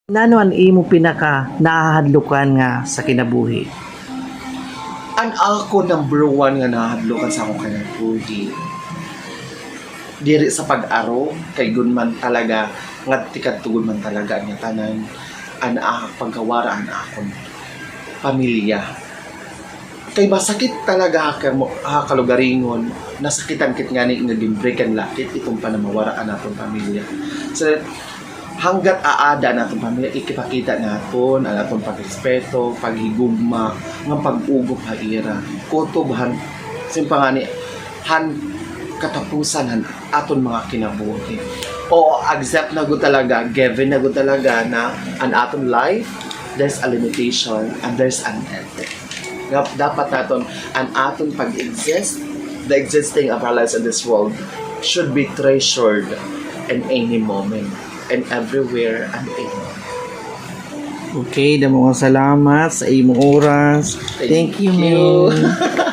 Nano ang imo pinaka nahadlukan nga sa kinabuhi? Ang ako number one nga nahadlokan sa akong kinabuhi. Diri sa pag-aro, kay gunman talaga, nga tikad tugod man talaga ang tanan, ang pagkawara ang akong pamilya. Kay masakit talaga kalugaringon, nasakitan kit nga ni naging lakit itong panamawara ang atong pamilya. So, hanggat aada na itong pamilya, ikipakita natin ang atong pag-respeto, paghigugma, ng pag-ugop haira, kutob, simpa nga ni, katapusan han aton mga kinabuhi. O accept na go talaga, given na go talaga na an aton life, there's a limitation and there's an end. Dapat naton an aton pag-exist, the existing of our lives in this world should be treasured in any moment and everywhere and anywhere. Okay, damo kong salamat sa imong oras. Thank you, you. man.